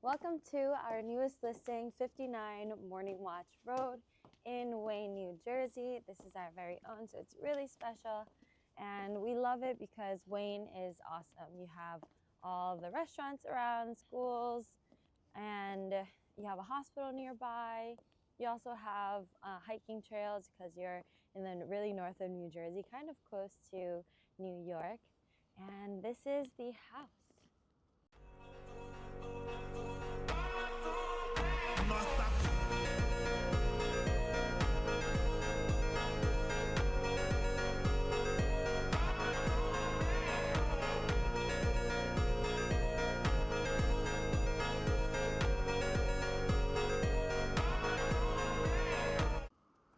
Welcome to our newest listing, 59 Morning Watch Road in Wayne, New Jersey. This is our very own, so it's really special. And we love it because Wayne is awesome. You have all the restaurants around, schools, and you have a hospital nearby. You also have hiking trails because you're in the really north of New Jersey, kind of close to New York. And this is the house.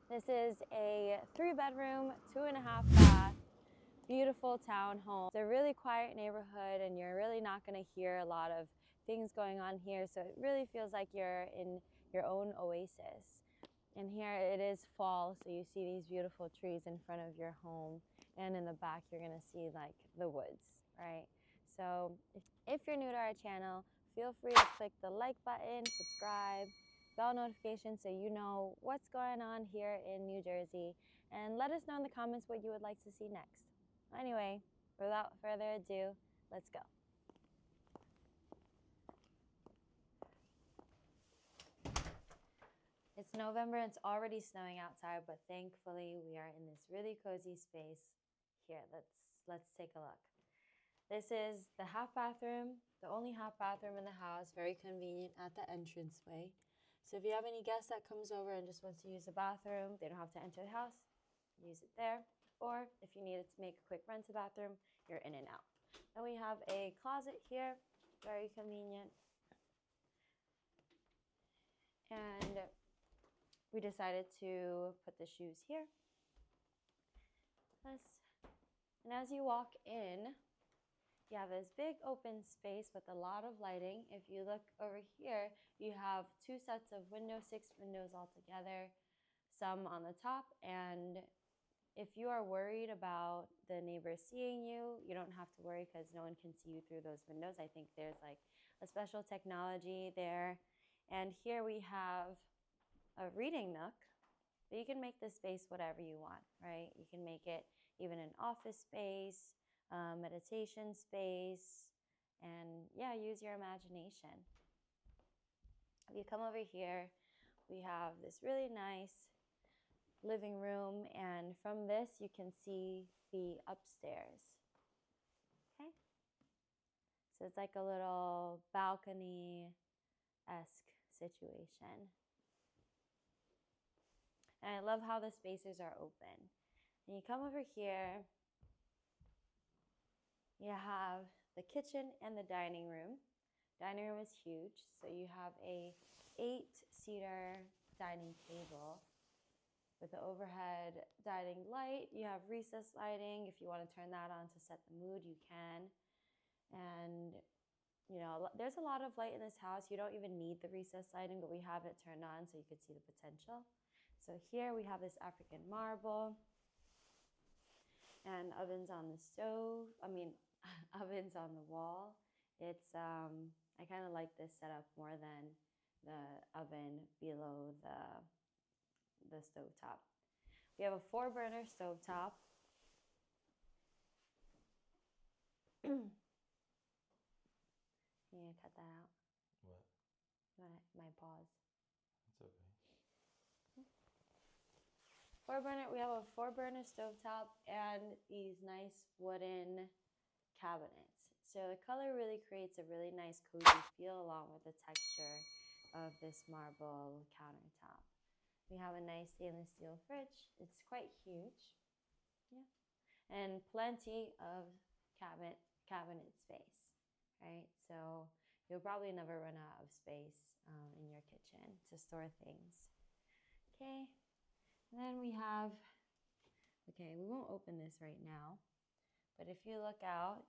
This is a 3-bedroom, 2.5 bath, beautiful townhome. It's a really quiet neighborhood and you're really not going to hear a lot of things going on here. So it really feels like you're in your own oasis. And here it is fall, so you see these beautiful trees in front of your home. And in the back, you're going to see like the woods, right? So if you're new to our channel, feel free to click the like button, subscribe, bell notification so you know what's going on here in New Jersey, and let us know in the comments what you would like to see next. Anyway, without further ado, let's go. It's November and it's already snowing outside, but thankfully we are in this really cozy space here. Let's take a look. This is the half bathroom, the only half bathroom in the house, very convenient at the entranceway. So if you have any guest that comes over and just wants to use the bathroom, they don't have to enter the house, use it there. Or if you needed to make a quick run to the bathroom, you're in and out. Then we have a closet here, very convenient. And we decided to put the shoes here. And as you walk in, you have this big open space with a lot of lighting. If you look over here, you have 2 sets of windows, 6 windows altogether, some on the top. And if you are worried about the neighbors seeing you, you don't have to worry because no one can see you through those windows. I think there's like a special technology there. And here we have a reading nook. But you can make this space whatever you want, right? You can make it even an office space, meditation space, and yeah, use your imagination. If you come over here, we have this really nice living room, and from this you can see the upstairs. Okay, so it's like a little balcony-esque situation. And I love how the spaces are open. And you come over here, you have the kitchen and the dining room. Dining room is huge, so you have a 8-seater dining table with the overhead dining light. You have recessed lighting. If you want to turn that on to set the mood, you can. And you know, there's a lot of light in this house. You don't even need the recessed lighting, but we have it turned on so you could see the potential. So here we have this African marble and ovens on the stove. Ovens on the wall. It's I kind of like this setup more than the oven below the stovetop. We have a 4-burner stovetop. Can you cut that out? What? My pause. It's okay. 4-burner. We have a 4-burner stovetop and these nice wooden cabinets. So the color really creates a really nice cozy feel along with the texture of this marble countertop. We have a nice stainless steel fridge. It's quite huge. Yeah. And plenty of cabinet space, right? So you'll probably never run out of space in your kitchen to store things. Okay. And then we have, okay, we won't open this right now, but if you look out,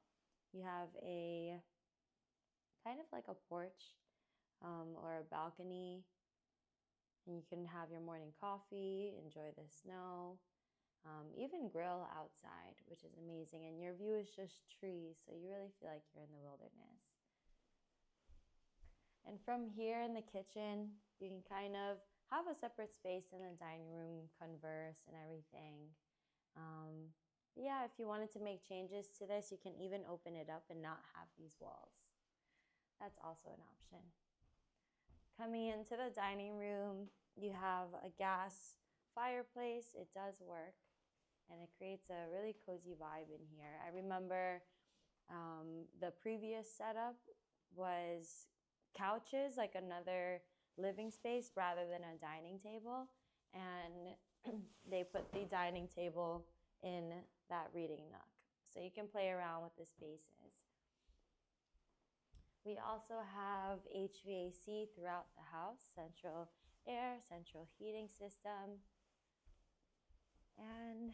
you have a kind of like a porch or a balcony, and you can have your morning coffee, enjoy the snow, even grill outside, which is amazing. And your view is just trees, so you really feel like you're in the wilderness. And from here in the kitchen, you can kind of have a separate space in the dining room, converse and everything. Yeah, if you wanted to make changes to this, you can even open it up and not have these walls. That's also an option. Coming into the dining room, you have a gas fireplace. It does work, and it creates a really cozy vibe in here. I remember the previous setup was couches, like another living space rather than a dining table, and they put the dining table in that reading nook. So you can play around with the spaces. We also have HVAC throughout the house, central air, central heating system. And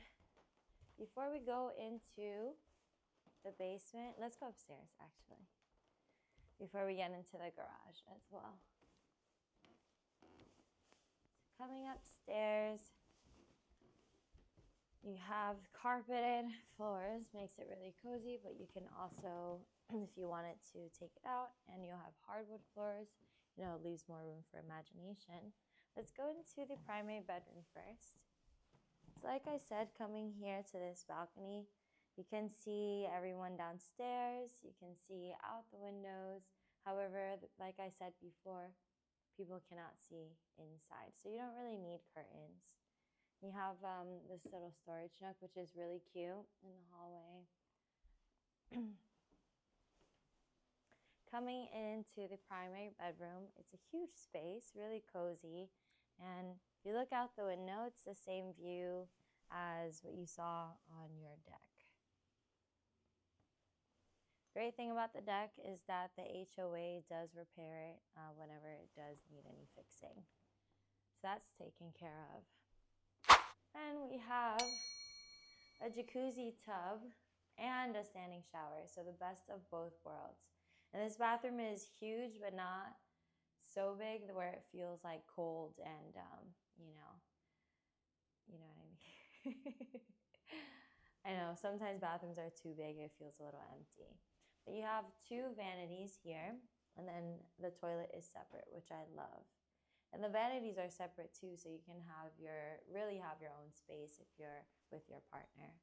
before we go into the basement, let's go upstairs actually, before we get into the garage as well. So coming upstairs, you have carpeted floors, makes it really cozy, but you can also, if you wanted to, take it out and you'll have hardwood floors. You know, it leaves more room for imagination. Let's go into the primary bedroom first. So like I said, coming here to this balcony, you can see everyone downstairs. You can see out the windows. However, like I said before, people cannot see inside. So you don't really need curtains. You have this little storage nook, which is really cute in the hallway. Coming into the primary bedroom, it's a huge space, really cozy. And if you look out the window, it's the same view as what you saw on your deck. Great thing about the deck is that the HOA does repair it whenever it does need any fixing. So that's taken care of. And we have a jacuzzi tub and a standing shower, so the best of both worlds. And this bathroom is huge, but not so big where it feels like cold and, you know what I mean. I know, sometimes bathrooms are too big, it feels a little empty. But you have two vanities here, and then the toilet is separate, which I love. And the vanities are separate too, so you can really have your own space if you're with your partner.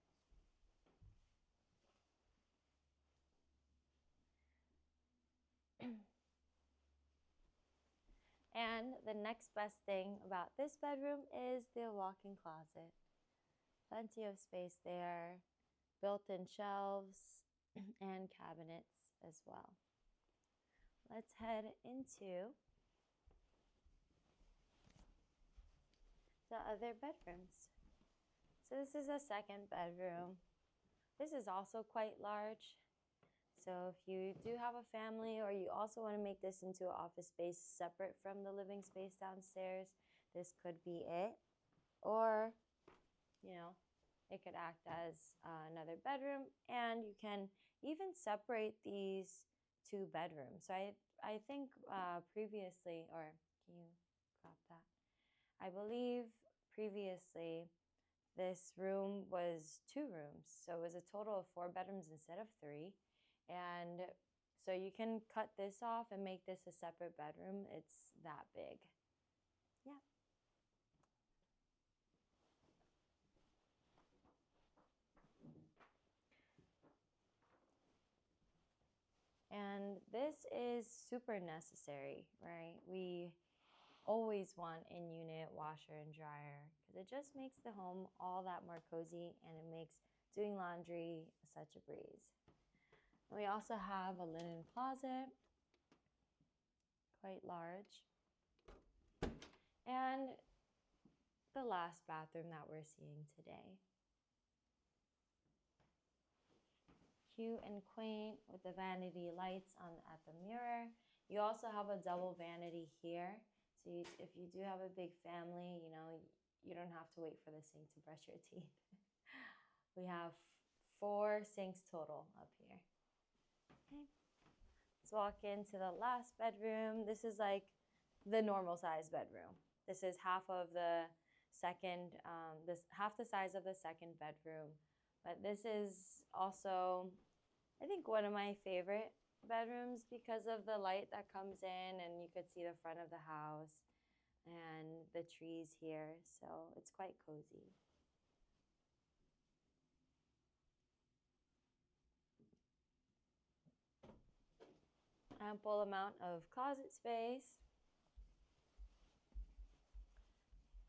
And the next best thing about this bedroom is the walk-in closet. Plenty of space there, built-in shelves and cabinets as well. Let's head into the other bedrooms. So this is a second bedroom. This is also quite large. So if you do have a family or you also want to make this into an office space separate from the living space downstairs, this could be it. Or, you know, it could act as another bedroom, and you can even separate these two bedrooms. So I think previously, or can you crop that? I believe previously this room was 2 rooms. So it was a total of 4 bedrooms instead of 3. And so you can cut this off and make this a separate bedroom. It's that big. Yeah. And this is super necessary, right? We always want in-unit washer and dryer because it just makes the home all that more cozy, and it makes doing laundry such a breeze. We also have a linen closet, quite large. And the last bathroom that we're seeing today. Cute and quaint with the vanity lights at the mirror. You also have a double vanity here. So if you do have a big family, you know, you don't have to wait for the sink to brush your teeth. We have 4 sinks total up here. Okay. Let's walk into the last bedroom. This is like the normal size bedroom. This is half of the second, half the size of the second bedroom. But this is also, I think, one of my favorite bedrooms because of the light that comes in, and you could see the front of the house and the trees here, so it's quite cozy. Ample amount of closet space.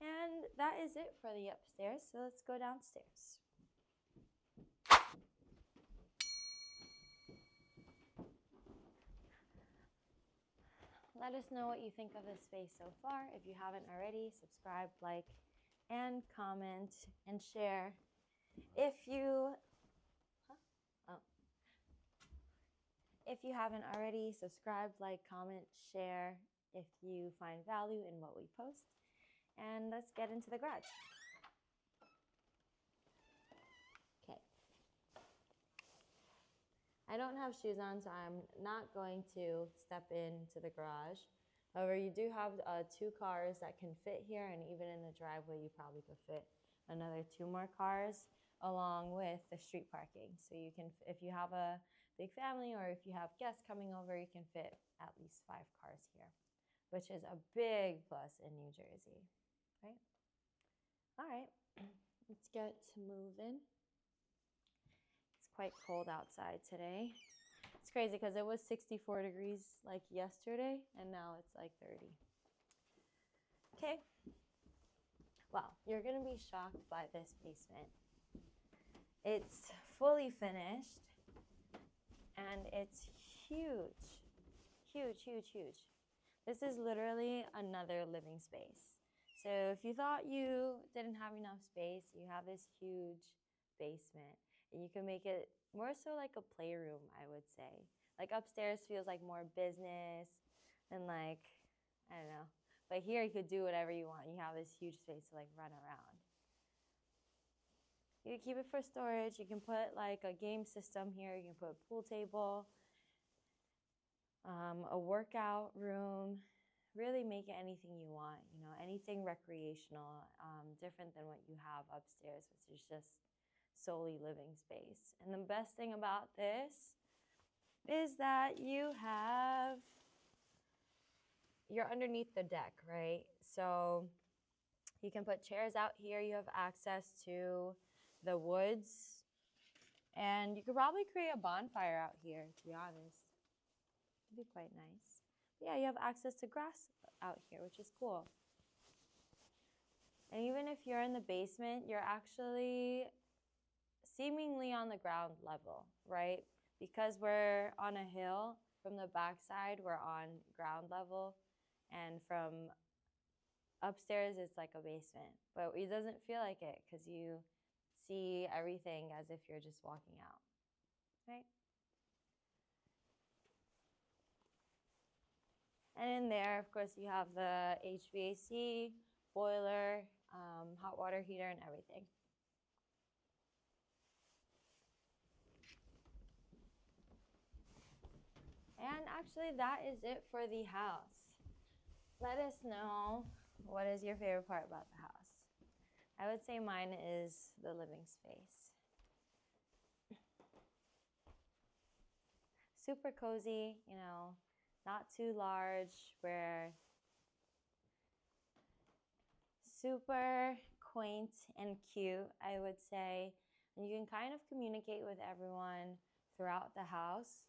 And that is it for the upstairs, so let's go downstairs. Let us know what you think of this space so far. If you haven't already, subscribe, like, and comment, and share. If you haven't already, subscribe, like, comment, share if you find value in what we post. And let's get into the garage. Okay. I don't have shoes on, so I'm not going to step into the garage. However, you do have 2 cars that can fit here, and even in the driveway, you probably could fit another 2 more cars along with the street parking. So you can, if you have a big family or if you have guests coming over, you can fit at least 5 cars here, which is a big plus in New Jersey, right? All right, let's get moving. It's quite cold outside today. It's crazy because it was 64 degrees like yesterday, and now it's like 30. Okay. Well, you're going to be shocked by this basement. It's fully finished, and it's huge. Huge, huge, huge. This is literally another living space. So if you thought you didn't have enough space, you have this huge basement. And you can make it more so like a playroom, I would say. Like upstairs feels like more business and like, I don't know. But here you could do whatever you want. You have this huge space to like run around. You can keep it for storage. You can put like a game system here. You can put a pool table, a workout room. Really make it anything you want, you know, anything recreational, different than what you have upstairs, which is just solely living space. And the best thing about this is that you're underneath the deck, right? So you can put chairs out here. You have access to the woods, and you could probably create a bonfire out here, to be honest. It'd be quite nice. But yeah, you have access to grass out here, which is cool. And even if you're in the basement, you're actually seemingly on the ground level, right? Because we're on a hill, from the backside, we're on ground level. And from upstairs, it's like a basement. But it doesn't feel like it because you see everything as if you're just walking out, right? And in there, of course, you have the HVAC, boiler, hot water heater, and everything. And actually, that is it for the house. Let us know, what is your favorite part about the house? I would say mine is the living space. Super cozy, you know, not too large, where super quaint and cute, I would say. And you can kind of communicate with everyone throughout the house.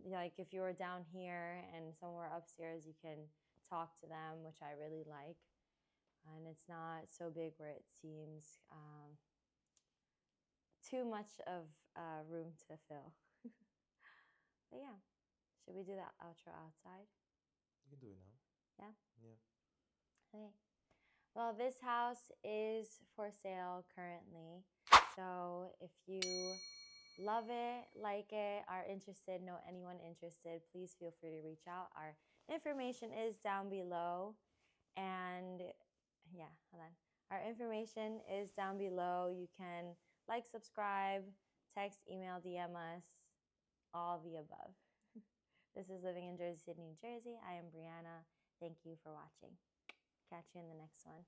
Like if you were down here and somewhere upstairs, you can talk to them, which I really like. And it's not so big where it seems too much of room to fill. But yeah, should we do that outro outside? You can do it now. Yeah? Yeah. Okay. Well, this house is for sale currently. So if you love it, like it, are interested, know anyone interested, please feel free to reach out. Our information is down below. And yeah, hold on. Our information is down below. You can like, subscribe, text, email, DM us, all the above. This is Living in Jersey City, New Jersey. I am Brianna. Thank you for watching. Catch you in the next one.